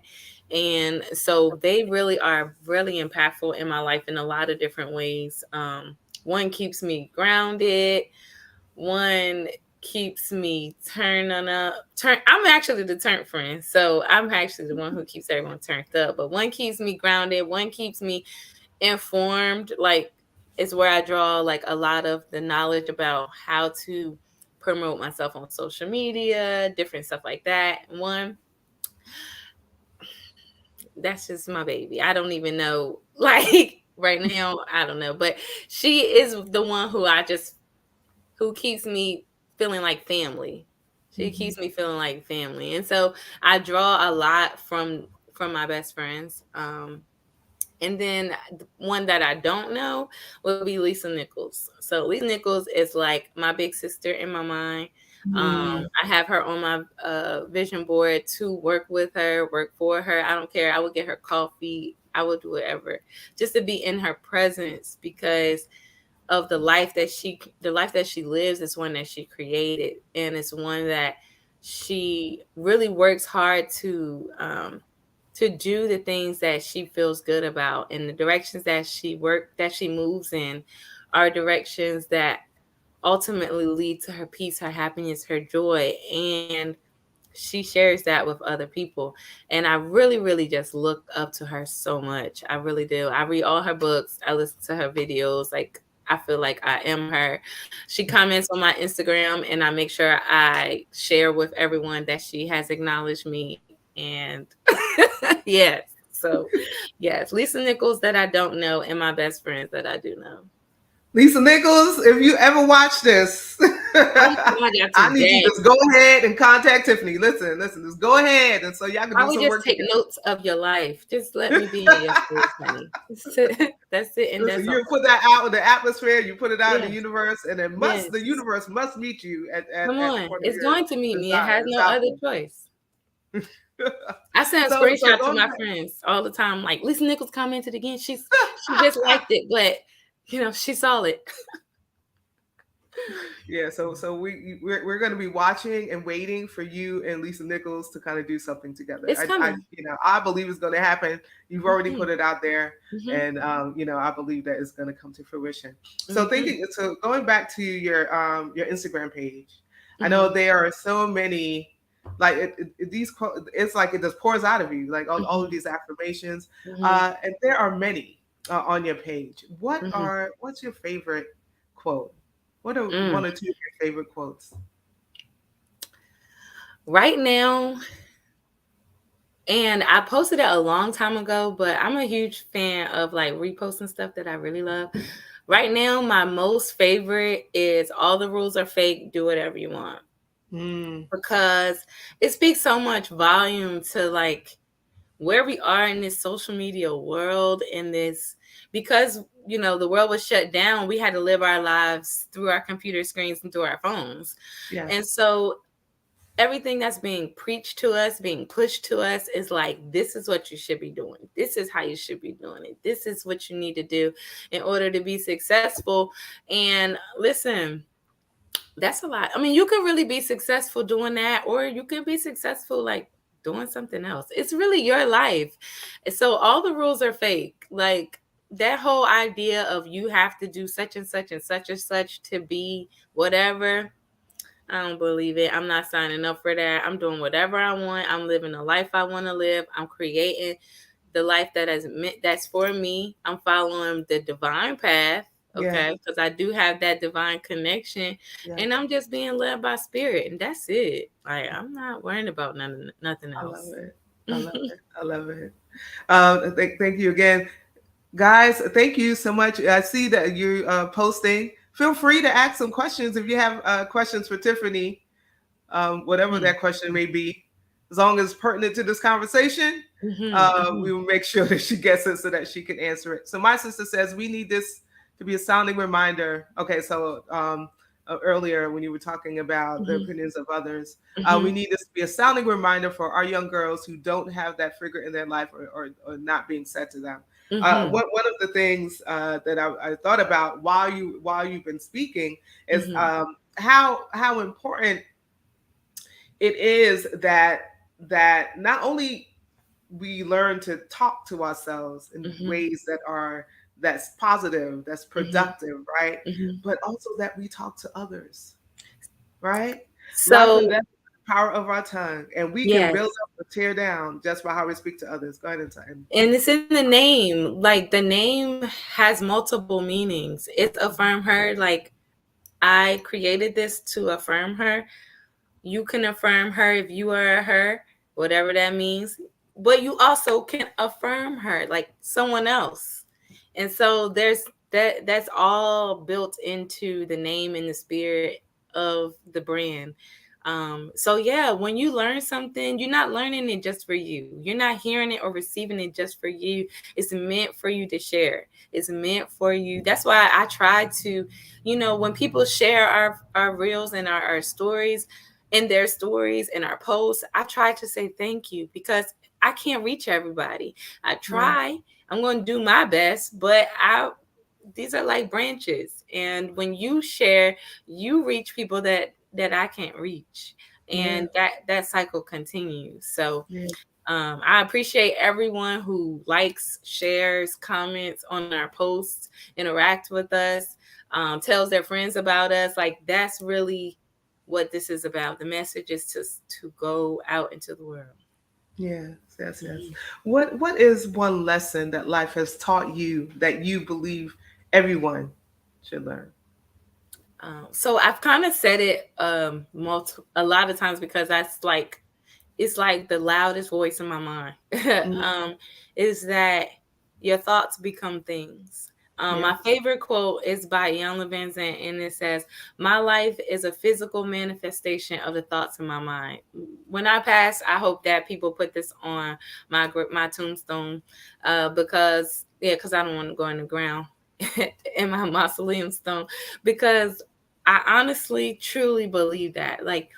[SPEAKER 2] And so they really are really impactful in my life in a lot of different ways. One keeps me grounded. One keeps me I'm actually the turn friend. So I'm actually the one who keeps everyone turned up. But one keeps me grounded. One keeps me informed. Like it's where I draw like a lot of the knowledge about how to promote myself on social media, different stuff like that. One, that's just my baby. I don't even know like right now, I don't know, but she is the one who keeps me feeling like family. She
[SPEAKER 1] Mhm.
[SPEAKER 2] keeps me feeling like family. And so I draw a lot from my best friends. And then one that I don't know would be Lisa Nichols. So Lisa Nichols is like my big sister in my mind.
[SPEAKER 1] Mm.
[SPEAKER 2] I have her on my vision board to work with her, work for her. I don't care. I would get her coffee. I would do whatever just to be in her presence because of the life that she lives is one that she created, and it's one that she really works hard to do the things that she feels good about, and the directions that she moves in are directions that ultimately lead to her peace, her happiness, her joy, and she shares that with other people. And I really, really just look up to her so much. I really do. I read all her books, I listen to her videos. Like, I feel like I am her. She comments on my Instagram, and I make sure I share with everyone that she has acknowledged me. And yes, so yes, Lisa Nichols that I don't know, and my best friends that I do know.
[SPEAKER 1] Lisa Nichols, if you ever watch this,
[SPEAKER 2] Oh my God,
[SPEAKER 1] I need you to
[SPEAKER 2] today.
[SPEAKER 1] just go ahead and contact Tiffany. Listen, just go ahead, and so y'all can
[SPEAKER 2] I
[SPEAKER 1] do
[SPEAKER 2] would
[SPEAKER 1] some
[SPEAKER 2] just
[SPEAKER 1] work
[SPEAKER 2] take
[SPEAKER 1] together.
[SPEAKER 2] notes of your life. Just let me be in your space, honey. That's it, and
[SPEAKER 1] Listen,
[SPEAKER 2] that's
[SPEAKER 1] you
[SPEAKER 2] all.
[SPEAKER 1] put that out in the atmosphere, you put it out in the
[SPEAKER 2] Yes,
[SPEAKER 1] universe, and the
[SPEAKER 2] yes.
[SPEAKER 1] universe must meet you
[SPEAKER 2] Come
[SPEAKER 1] at the
[SPEAKER 2] on,
[SPEAKER 1] point of
[SPEAKER 2] it's
[SPEAKER 1] your
[SPEAKER 2] going to meet me. It
[SPEAKER 1] desire.
[SPEAKER 2] has
[SPEAKER 1] It's
[SPEAKER 2] no
[SPEAKER 1] out
[SPEAKER 2] other choice.
[SPEAKER 1] there.
[SPEAKER 2] I send a
[SPEAKER 1] So
[SPEAKER 2] screenshot to
[SPEAKER 1] going
[SPEAKER 2] my
[SPEAKER 1] back.
[SPEAKER 2] friends all the time. Like Lisa Nichols commented again. She just liked it, but she saw it.
[SPEAKER 1] Yeah, so we're going to be watching and waiting for you and Lisa Nichols to kind of do something together.
[SPEAKER 2] It's
[SPEAKER 1] I
[SPEAKER 2] coming.
[SPEAKER 1] I believe it's going to happen. You've already put
[SPEAKER 2] Hmm.
[SPEAKER 1] it out there,
[SPEAKER 2] Hmm.
[SPEAKER 1] and I believe that it's going to come to fruition.
[SPEAKER 2] Hmm.
[SPEAKER 1] So going back to your Instagram page, I know
[SPEAKER 2] Hmm.
[SPEAKER 1] there are so many like it's like it just pours out of you like all of
[SPEAKER 2] Hmm.
[SPEAKER 1] these affirmations,
[SPEAKER 2] Hmm.
[SPEAKER 1] and there are many on your page.
[SPEAKER 2] Hmm.
[SPEAKER 1] What's your favorite quote? What are
[SPEAKER 2] Mm.
[SPEAKER 1] one or two of your favorite quotes?
[SPEAKER 2] Right now, and I posted it a long time ago, but I'm a huge fan of like reposting stuff that I really love. Right now, my most favorite is all the rules are fake, do whatever you want.
[SPEAKER 1] Mm,
[SPEAKER 2] Because it speaks so much volume to like where we are in this social media world, in this, because the world was shut down, we had to live our lives through our computer screens and through our phones. And
[SPEAKER 1] Yes.
[SPEAKER 2] so everything that's being preached to us, being pushed to us, is like, this is what you should be doing. This is how you should be doing it. This is what you need to do in order to be successful. And listen, that's a lot. I mean, you could really be successful doing that, or you could be successful like doing something else. It's really your life. And so all the rules are fake. Like that whole idea of you have to do such and such and such and such to be whatever. I don't believe it. I'm not signing up for that. I'm doing whatever I want. I'm living the life I want to live. I'm creating the life that is meant, that's for me. I'm following the divine path,
[SPEAKER 1] Yeah.
[SPEAKER 2] okay? Because I do have that divine connection,
[SPEAKER 1] Yeah.
[SPEAKER 2] and I'm just being led by spirit, and that's it. Like I'm not worrying about nothing
[SPEAKER 1] I love
[SPEAKER 2] else.
[SPEAKER 1] it. I love it. I love it. Thank you again, guys. Thank you so much. I see that you're posting. Feel free to ask some questions if you have questions for Tiffanie, whatever
[SPEAKER 2] Mhm,
[SPEAKER 1] that question may be, as long as it's pertinent to this conversation.
[SPEAKER 2] mhm,
[SPEAKER 1] We
[SPEAKER 2] mhm,
[SPEAKER 1] will make sure that she gets it so that she can answer it. So my sister says we need this to be a sounding reminder. Okay, so earlier when you were talking about the
[SPEAKER 2] mhm,
[SPEAKER 1] opinions of others, we
[SPEAKER 2] mhm,
[SPEAKER 1] need this to be a sounding reminder for our young girls who don't have that figure in their life, or not being said to them.
[SPEAKER 2] mhm,
[SPEAKER 1] One of the things that I thought about while you've been speaking is
[SPEAKER 2] mhm,
[SPEAKER 1] how important it is that not only we learn to talk to ourselves in
[SPEAKER 2] mhm,
[SPEAKER 1] ways that's positive, that's
[SPEAKER 2] mhm,
[SPEAKER 1] productive, right?
[SPEAKER 2] mhm.
[SPEAKER 1] But also that we talk to others, right? Life and
[SPEAKER 2] So
[SPEAKER 1] death is the power of our tongue, and we can build
[SPEAKER 2] yes,
[SPEAKER 1] up or tear down just by how we speak to others. Go ahead and
[SPEAKER 2] and it's in the name. Like the name has multiple meanings. It's affirm her. Like I created this to affirm her. You can affirm her if you are a her, whatever that means. But you also can affirm her like someone else. And so that's all built into the name and the spirit of the brand. So yeah, when you learn something, you're not learning it just for you. You're not hearing it or receiving it just for you. It's meant for you to share. It's meant for you. That's why I try to, when people share our reels and our stories and their stories and our posts, I try to say thank you because I can't reach everybody. I
[SPEAKER 1] yeah,
[SPEAKER 2] try. I'm going to do my best, but these are like branches, and when you share, you reach people that I can't reach,
[SPEAKER 1] yeah,
[SPEAKER 2] and that cycle continues. So
[SPEAKER 1] yeah,
[SPEAKER 2] I appreciate everyone who likes, shares, comments on our posts, interact with us, tells their friends about us. Like that's really what this is about. The message is to go out into the world.
[SPEAKER 1] yes, yes, yes.
[SPEAKER 2] Mhm.
[SPEAKER 1] What is one lesson that life has taught you that you believe everyone should learn?
[SPEAKER 2] So I've kind of said it a lot of times because that's like it's like the loudest voice in my mind.
[SPEAKER 1] Mm,
[SPEAKER 2] Is that your thoughts become things.
[SPEAKER 1] yeah.
[SPEAKER 2] My favorite quote is by Ian Van Zandt, and it says, "My life is a physical manifestation of the thoughts in my mind." When I pass, I hope that people put this on my tombstone, because I don't want to go in the ground in my mausoleum stone, because I honestly, truly believe that, like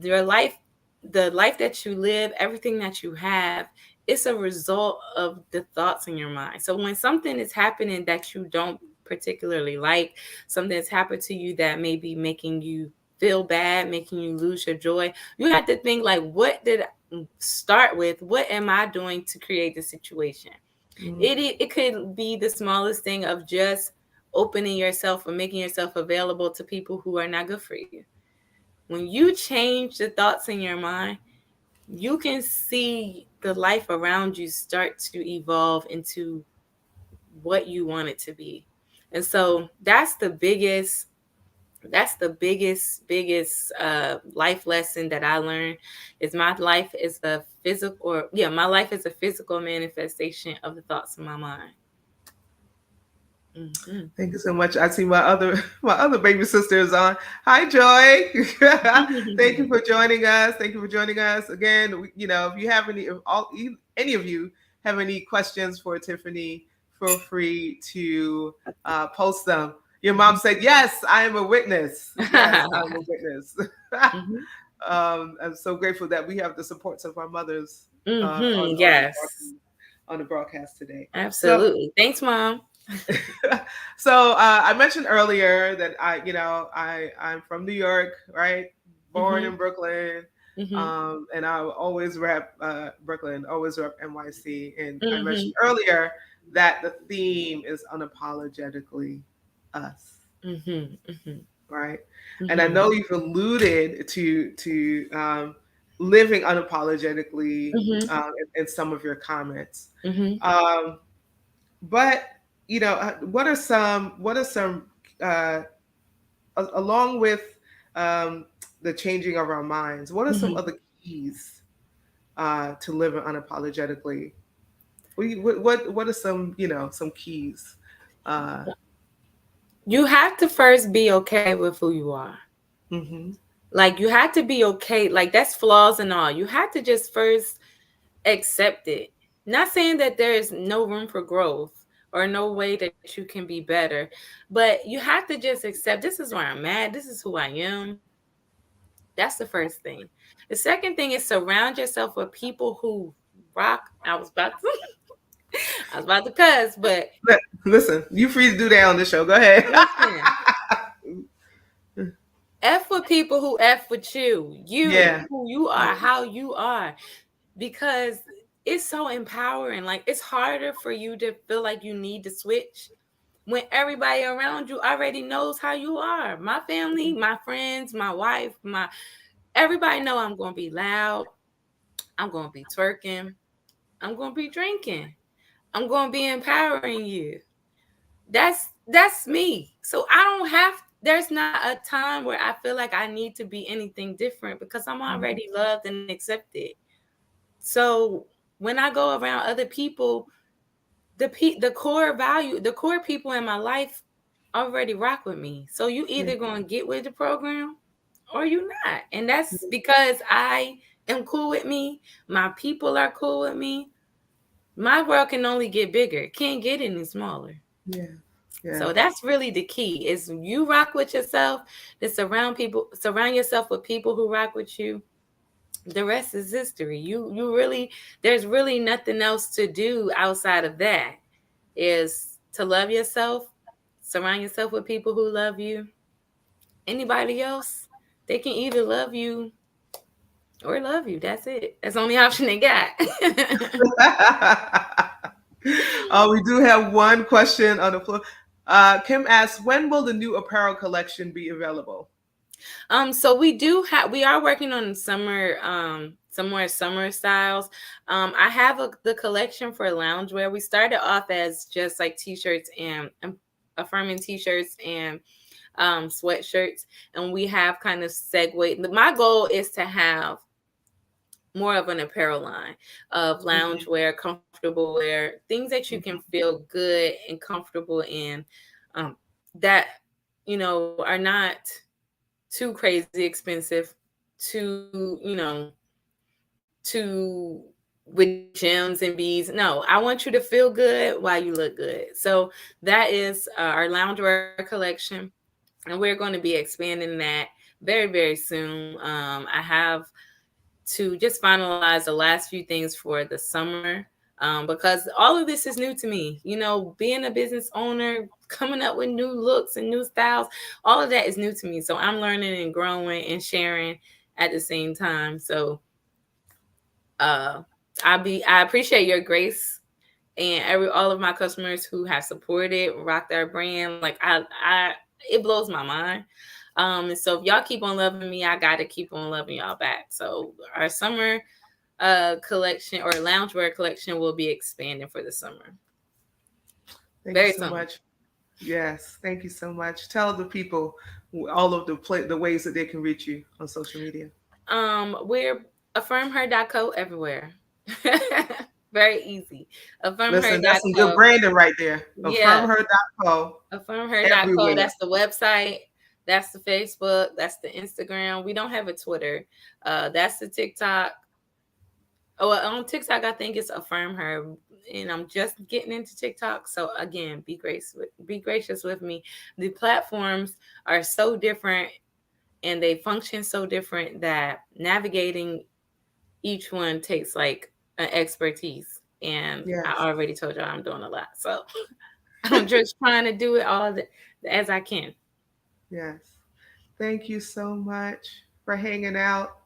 [SPEAKER 2] your life, the life that you live, everything that you have, it's a result of the thoughts in your mind. So when something is happening that you don't particularly like, something that's happened to you that may be making you feel bad, making you lose your joy, you have to think like, what did I start with? What am I doing to create the situation?
[SPEAKER 1] Mm,
[SPEAKER 2] It could be the smallest thing of just opening yourself or making yourself available to people who are not good for you. When you change the thoughts in your mind, you can see the life around you start to evolve into what you want it to be. And so that's the biggest life lesson that I learned is my life is a physical, or yeah, my life is a physical manifestation of the thoughts in my mind. Hmm.
[SPEAKER 1] thank you so much. I see my other my other baby sister is on. Hi, Joy. Thank you for joining us. Thank you for joining us again. If you have any, if any of you have any questions for Tiffanie, feel free to post them. Your mom said, "Yes, I am a witness. Yes, I'm a witness."
[SPEAKER 2] Mhm.
[SPEAKER 1] I'm so grateful that we have the supports of our mothers
[SPEAKER 2] Mhm. Yes.
[SPEAKER 1] on the broadcast today. So,
[SPEAKER 2] Absolutely. Thanks, Mom.
[SPEAKER 1] so I mentioned earlier that I'm from New York, right? Born in
[SPEAKER 2] Mhm.
[SPEAKER 1] Brooklyn,
[SPEAKER 2] Mhm.
[SPEAKER 1] and I always rep Brooklyn, always rep NYC. And I mentioned
[SPEAKER 2] Mhm.
[SPEAKER 1] earlier that the theme is unapologetically us,
[SPEAKER 2] Mhm. Mhm.
[SPEAKER 1] right? And I know
[SPEAKER 2] Mhm.
[SPEAKER 1] you've alluded to living unapologetically
[SPEAKER 2] Mhm.
[SPEAKER 1] in some of your comments.
[SPEAKER 2] Mhm.
[SPEAKER 1] Um, but what are some uh, along with um, the changing of our minds? What are some
[SPEAKER 2] Mhm.
[SPEAKER 1] other keys to living unapologetically? What are some keys? Uh,
[SPEAKER 2] You have to first be okay with who you are.
[SPEAKER 1] hmm
[SPEAKER 2] Like you have to be okay. Like that's flaws and all. You have to just first accept it. Not saying that there is no room for growth or no way that you can be better, but you have to just accept this is where I'm at. This is who I am. That's the first thing. The second thing is surround yourself with people who rock. I was about to cuss, but
[SPEAKER 1] Listen, you free to do that on the show. Go ahead.
[SPEAKER 2] listen. F with people who F with you,
[SPEAKER 1] Yeah,
[SPEAKER 2] who you
[SPEAKER 1] yeah,
[SPEAKER 2] are, how you are, because it's so empowering. Like it's harder for you to feel like you need to switch when everybody around you already knows how you are. My family, my friends, my wife, my everybody know I'm gonna be loud. I'm gonna be twerking. I'm gonna be drinking. I'm gonna be empowering you. That's me. So I don't have there's not a time where I feel like I need to be anything different because I'm already loved and accepted. So when I go around other people, the core value, the core people in my life already rock with me. So you
[SPEAKER 1] yeah,
[SPEAKER 2] either gonna get with the program or you not. And that's because I am cool with me. My people are cool with me. My world can only get bigger. It can't get any smaller.
[SPEAKER 1] yeah, yeah.
[SPEAKER 2] So that's really the key is you rock with yourself, to surround yourself with people who rock with you. The rest is history. You really there's really nothing else to do outside of that. Is to love yourself, surround yourself with people who love you. Anybody else, they can either love you or love you. That's it. That's the only option they got.
[SPEAKER 1] We do have one question on the floor. Kim asks, when will the new apparel collection be available?
[SPEAKER 2] So we are working on some more summer styles. I have the collection for loungewear. We started off as just like t-shirts and affirming t-shirts and sweatshirts, and we have kind of segued. My goal is to have more of an apparel line of
[SPEAKER 1] Mhm,
[SPEAKER 2] loungewear, comfortable wear, things that you can
[SPEAKER 1] mhm,
[SPEAKER 2] feel good and comfortable in, that are not too crazy expensive, too too with gems and beads. No, I want you to feel good while you look good. So that is our loungewear collection, and we're going to be expanding that very very soon. I have to just finalize the last few things for the summer, because all of this is new to me. Being a business owner, coming up with new looks and new styles, all of that is new to me. So I'm learning and growing and sharing at the same time. So uh, I appreciate your grace and all of my customers who have supported rock their brand. Like I it blows my mind. And so if y'all keep on loving me, I gotta keep on loving y'all back. So our summer collection or loungewear collection will be expanding for the summer
[SPEAKER 1] thank you
[SPEAKER 2] very
[SPEAKER 1] so
[SPEAKER 2] soon.
[SPEAKER 1] much. Yes, thank you so much. Tell the people all of the ways that they can reach you on social media.
[SPEAKER 2] We're affirmher.co everywhere. Very easy.
[SPEAKER 1] Listen, that's some good
[SPEAKER 2] Affirmher.co.
[SPEAKER 1] branding right there.
[SPEAKER 2] Yeah,
[SPEAKER 1] Affirmher.co
[SPEAKER 2] affirmher.co.
[SPEAKER 1] everywhere.
[SPEAKER 2] That's the website. That's the Facebook. That's the Instagram. We don't have a Twitter. That's the TikTok. Oh, well, on TikTok, I think it's affirm her, and I'm just getting into TikTok. So again, be gracious with me. The platforms are so different, and they function so different that navigating each one takes like an expertise. And
[SPEAKER 1] Yes.
[SPEAKER 2] I already told y'all I'm doing a lot, so I'm just trying to do it as I can.
[SPEAKER 1] Yes. Thank you so much for hanging out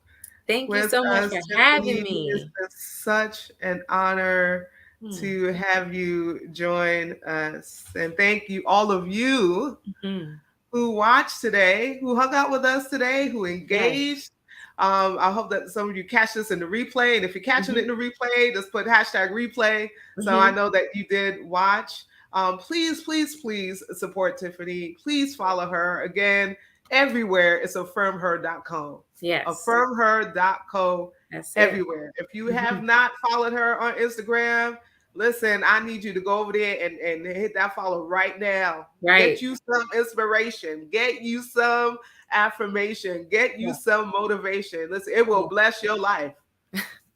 [SPEAKER 2] Thank you
[SPEAKER 1] with
[SPEAKER 2] so much
[SPEAKER 1] us,
[SPEAKER 2] for having
[SPEAKER 1] Tiffanie. It's
[SPEAKER 2] me.
[SPEAKER 1] been such an honor
[SPEAKER 2] Hmm.
[SPEAKER 1] to have you join us. And thank you, all of you
[SPEAKER 2] Hmm.
[SPEAKER 1] who watched today, who hung out with us today, who
[SPEAKER 2] Yes.
[SPEAKER 1] engaged. I hope that some of you catch this in the replay. And if you're catching it
[SPEAKER 2] Hmm.
[SPEAKER 1] in the replay, just put hashtag replay. So I
[SPEAKER 2] Hmm.
[SPEAKER 1] know that you did watch. Please, please, please support Tiffanie. Please follow her. Again, everywhere it's affirmher.co.
[SPEAKER 2] Yes.
[SPEAKER 1] Affirmher.co
[SPEAKER 2] That's it.
[SPEAKER 1] everywhere. If you
[SPEAKER 2] Hmm.
[SPEAKER 1] have not followed her on Instagram, listen, I need you to go over there and hit that follow right now. Get
[SPEAKER 2] Right.
[SPEAKER 1] you some inspiration, get you some affirmation, get you
[SPEAKER 2] Yeah.
[SPEAKER 1] some motivation. Listen, it will
[SPEAKER 2] Yeah.
[SPEAKER 1] bless your life.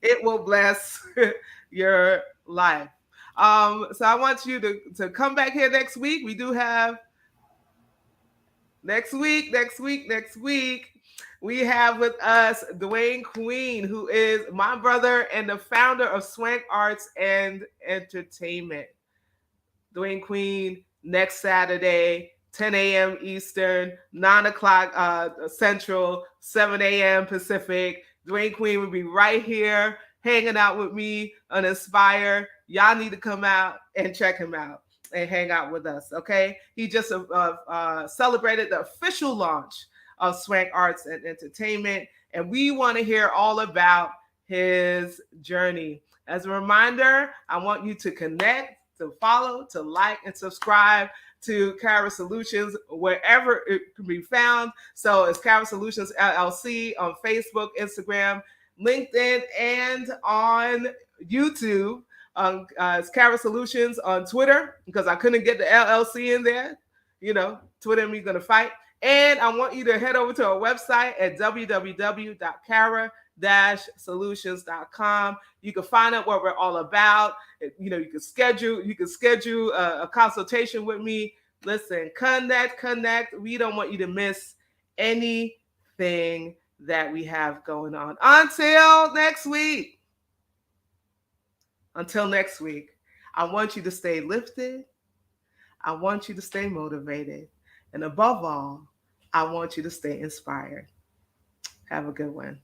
[SPEAKER 1] It will bless your life. So I want you to come back here next week. We do have next week. We have with us Dwayne Queen, who is my brother and the founder of Swank Arts and Entertainment. Dwayne Queen next Saturday, 10 a.m. Eastern, 9 o'clock Central, 7 a.m. Pacific. Dwayne Queen will be right here hanging out with me on Inspire. Y'all need to come out and check him out and hang out with us, okay? He just celebrated the official launch of Swank Arts and Entertainment, and we want to hear all about his journey. As a reminder, I want you to connect, to follow, to like, and subscribe to Cara Solutions wherever it can be found. So it's Cara Solutions LLC on Facebook, Instagram, LinkedIn, and on YouTube. It's Cara Solutions on Twitter because I couldn't get the LLC in there. You know, Twitter and me gonna fight. And I want you to head over to our website at www.cara-solutions.com. You can find out what we're all about. You know, you can schedule a consultation with me. Listen, connect. We don't want you to miss anything that we have going on. Until next week, I want you to stay lifted. I want you to stay motivated. And above all, I want you to stay inspired. Have a good one.